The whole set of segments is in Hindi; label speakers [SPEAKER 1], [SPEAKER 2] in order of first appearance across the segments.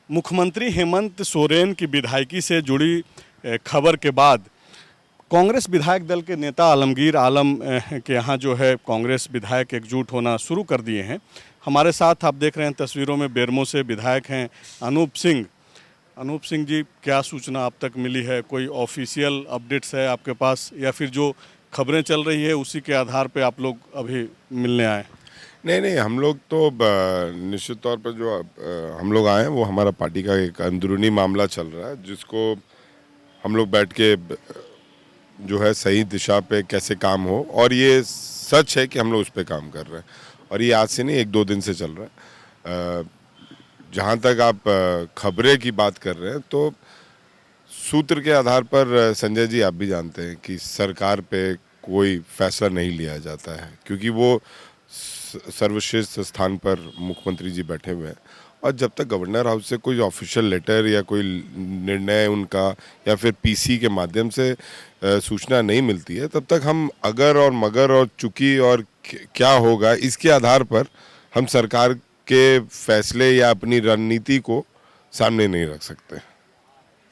[SPEAKER 1] मुख्यमंत्री हेमंत सोरेन की विधायकी से जुड़ी खबर के बाद कांग्रेस विधायक दल के नेता आलमगीर आलम के यहाँ जो है कांग्रेस विधायक एकजुट होना शुरू कर दिए हैं। हमारे साथ आप देख रहे हैं तस्वीरों में बेरमो से विधायक हैं अनूप सिंह। अनूप सिंह जी, क्या सूचना अब तक मिली है? कोई ऑफिशियल अपडेट्स है आपके पास या फिर जो खबरें चल रही है उसी के आधार पे आप लोग अभी मिलने आए?
[SPEAKER 2] नहीं, हम लोग तो निश्चित तौर पर जो हम लोग आए हैं वो हमारा पार्टी का एक अंदरूनी मामला चल रहा है, जिसको हम लोग बैठ के जो है सही दिशा पे कैसे काम हो, और ये सच है कि हम लोग उस पर काम कर रहे हैं और ये आज से नहीं 1-2 दिन से चल रहा है। जहाँ तक आप खबरें की बात कर रहे हैं तो सूत्र के आधार पर संजय जी आप भी जानते हैं कि सरकार पे कोई फैसला नहीं लिया जाता है, क्योंकि वो सर्वश्रेष्ठ स्थान पर मुख्यमंत्री जी बैठे हुए हैं और जब तक गवर्नर हाउस से कोई ऑफिशियल लेटर या कोई निर्णय उनका या फिर पीसी के माध्यम से सूचना नहीं मिलती है, तब तक हम अगर और मगर और चूंकि और क्या होगा इसके आधार पर हम सरकार के फैसले या अपनी रणनीति को सामने नहीं रख सकते।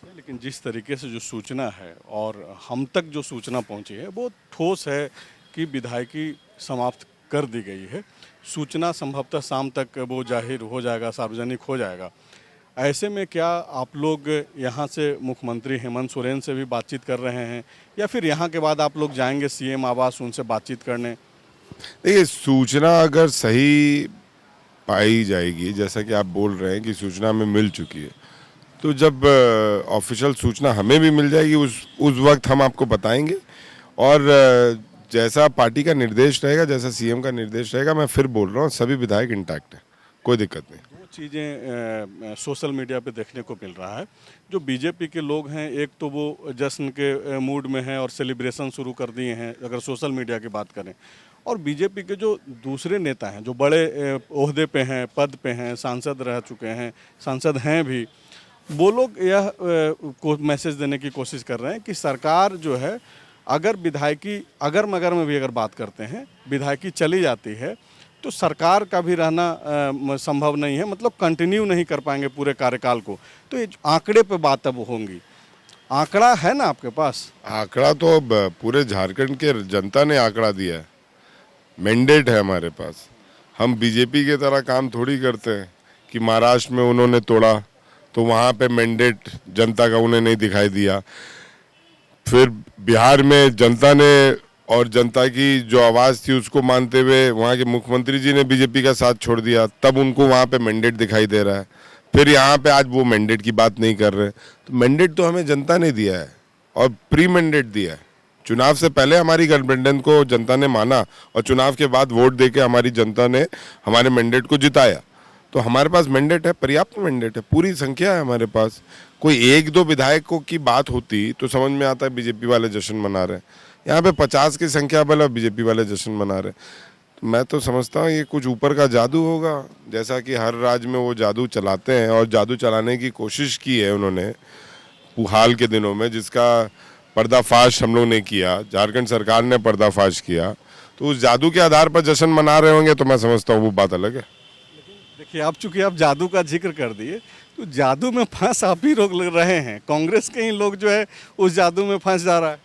[SPEAKER 1] लेकिन जिस तरीके से जो सूचना है और हम तक जो सूचना पहुंची है वो ठोस है कि विधायकी समाप्त कर दी गई है। सूचना संभवतः शाम तक वो जाहिर हो जाएगा, सार्वजनिक हो जाएगा। ऐसे में क्या आप लोग यहाँ से मुख्यमंत्री हेमंत सोरेन से भी बातचीत कर रहे हैं या फिर यहाँ के बाद आप लोग जाएंगे सीएम आवास उनसे बातचीत करने?
[SPEAKER 2] देखिए, सूचना अगर सही पाई जाएगी, जैसा कि आप बोल रहे हैं कि सूचना हमें मिल चुकी है, तो जब ऑफिशियल सूचना हमें भी मिल जाएगी उस वक्त हम आपको बताएंगे। और जैसा पार्टी का निर्देश रहेगा, जैसा सीएम का निर्देश रहेगा, मैं फिर बोल रहा हूँ सभी विधायक इंटैक्ट है, कोई दिक्कत नहीं।
[SPEAKER 1] वो चीज़ें सोशल मीडिया पे देखने को मिल रहा है। जो बीजेपी के लोग हैं, एक तो वो जश्न के मूड में हैं और सेलिब्रेशन शुरू कर दिए हैं अगर सोशल मीडिया की बात करें, और बीजेपी के जो दूसरे नेता हैं जो बड़े ओहदे पे हैं, पद पे हैं, सांसद रह चुके हैं, सांसद हैं भी, वो लोग यह मैसेज देने की कोशिश कर रहे हैं कि सरकार जो है अगर विधायकी अगर मगर में भी अगर बात करते हैं, विधायकी चली जाती है तो सरकार का भी रहना संभव नहीं है, मतलब कंटिन्यू नहीं कर पाएंगे पूरे कार्यकाल को। तो ये आंकड़े पे बात अब होंगी। आंकड़ा है ना आपके पास?
[SPEAKER 2] आंकड़ा तो पूरे झारखंड के जनता ने आंकड़ा दिया है, मैंडेट है हमारे पास। हम बीजेपी के तरह काम थोड़ी करते हैं कि महाराष्ट्र में उन्होंने तोड़ा तो वहाँ पे मैंडेट जनता का उन्हें नहीं दिखाई दिया, फिर बिहार में जनता ने और जनता की जो आवाज़ थी उसको मानते हुए वहाँ के मुख्यमंत्री जी ने बीजेपी का साथ छोड़ दिया, तब उनको वहाँ पे मैंडेट दिखाई दे रहा है। फिर यहाँ पे आज वो मैंडेट की बात नहीं कर रहे। तो मैंडेट तो हमें जनता ने दिया है और प्री मैंडेट दिया है। चुनाव से पहले हमारी गठबंधन को जनता ने माना और चुनाव के बाद वोट देके हमारी जनता ने हमारे मैंडेट को जिताया। तो हमारे पास मैंडेट है, पर्याप्त मैंडेट है, पूरी संख्या है हमारे पास। कोई 1-2 विधायकों की बात होती तो समझ में आता है बीजेपी वाले जश्न मना रहे हैं, यहाँ पे 50 की संख्या वाला बीजेपी वाले जश्न मना रहे हैं। तो मैं तो समझता हूँ ये कुछ ऊपर का जादू होगा, जैसा कि हर राज्य में वो जादू चलाते हैं और जादू चलाने की कोशिश की है उन्होंने हाल के दिनों में, जिसका पर्दाफाश हम लोग ने किया, झारखंड सरकार ने पर्दाफाश किया। तो उस जादू के आधार पर जश्न मना रहे होंगे तो मैं समझता हूँ वो बात अलग है।
[SPEAKER 1] देखिए, आप चूंकि आप जादू का जिक्र कर दिए तो जादू में फंस आप ही रोक रहे हैं, कांग्रेस के ही लोग जो है उस जादू में फंस जा रहा है।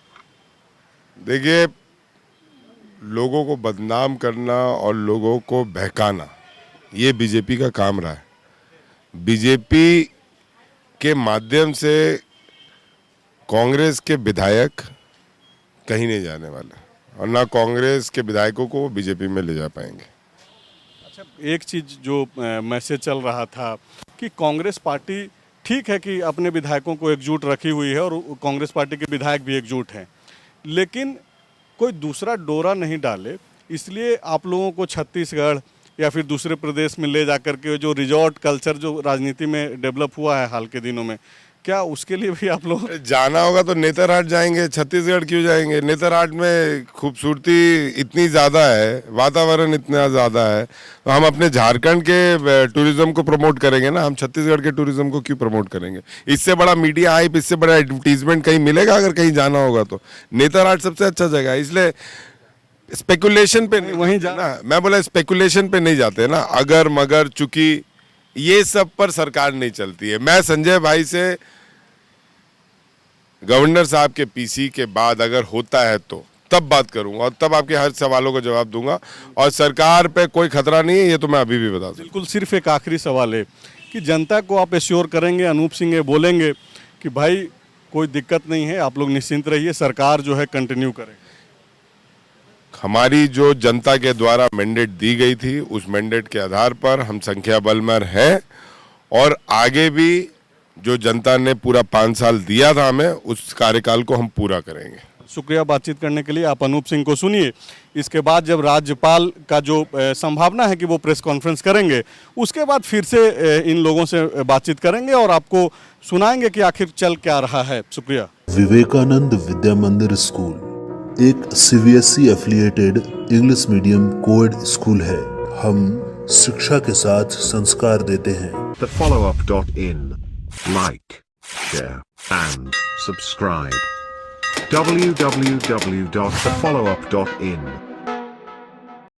[SPEAKER 2] देखिए, लोगों को बदनाम करना और लोगों को बहकाना ये बीजेपी का काम रहा है। बीजेपी के माध्यम से कांग्रेस के विधायक कहीं नहीं जाने वाले और ना कांग्रेस के विधायकों को बीजेपी में ले जा पाएंगे।
[SPEAKER 1] अच्छा, एक चीज़ जो मैसेज चल रहा था कि कांग्रेस पार्टी ठीक है कि अपने विधायकों को एकजुट रखी हुई है और कांग्रेस पार्टी के विधायक भी एकजुट हैं, लेकिन कोई दूसरा डोरा नहीं डाले, इसलिए आप लोगों को छत्तीसगढ़ या फिर दूसरे प्रदेश में ले जाकर के जो रिजॉर्ट कल्चर जो राजनीति में डेवलप हुआ है हाल के दिनों में, क्या उसके लिए भी आप लोग
[SPEAKER 2] जाना होगा? तो नेतरहाट जाएंगे, छत्तीसगढ़ क्यों जाएंगे? नेतरहाट में खूबसूरती इतनी ज़्यादा है, वातावरण इतना ज़्यादा है, तो हम अपने झारखंड के टूरिज्म को प्रमोट करेंगे ना, हम छत्तीसगढ़ के टूरिज्म को क्यों प्रमोट करेंगे? इससे बड़ा मीडिया हाइप, इससे बड़ा एडवर्टीजमेंट कहीं मिलेगा? अगर कहीं जाना होगा तो नेतरहाट सबसे अच्छा जगह है। इसलिए स्पेकुलेशन पे
[SPEAKER 1] वहीं
[SPEAKER 2] ना, मैं बोला स्पेकुलेशन पे नहीं जाते ना, अगर मगर चूंकि ये सब पर सरकार नहीं चलती है। मैं संजय भाई से गवर्नर साहब के पीसी के बाद अगर होता है तो तब बात करूंगा और तब आपके हर सवालों का जवाब दूंगा। और सरकार पे कोई खतरा नहीं है, ये तो मैं अभी भी बता दूं।
[SPEAKER 1] बिल्कुल, सिर्फ एक आखिरी सवाल है कि जनता को आप एश्योर करेंगे, अनूप सिंह ये बोलेंगे कि भाई कोई दिक्कत नहीं है, आप लोग निश्चिंत रहिए, सरकार जो है कंटिन्यू करे।
[SPEAKER 2] हमारी जो जनता के द्वारा मैंडेट दी गई थी उस मैंडेट के आधार पर हम संख्या बल में हैं और आगे भी जो जनता ने पूरा 5 साल दिया था हमें उस कार्यकाल को हम पूरा करेंगे।
[SPEAKER 1] शुक्रिया बातचीत करने के लिए। आप अनूप सिंह को सुनिए। इसके बाद जब राज्यपाल का जो संभावना है कि वो प्रेस कॉन्फ्रेंस करेंगे, उसके बाद फिर से इन लोगों से बातचीत करेंगे और आपको सुनाएंगे कि आखिर चल क्या रहा है। शुक्रिया।
[SPEAKER 3] विवेकानंद विद्या मंदिर स्कूल एक CBSE affiliated English medium coed school है। हम शिक्षा के साथ संस्कार देते हैं।
[SPEAKER 4] thefollowup.in. Like, share, and subscribe. www.thefollowup.in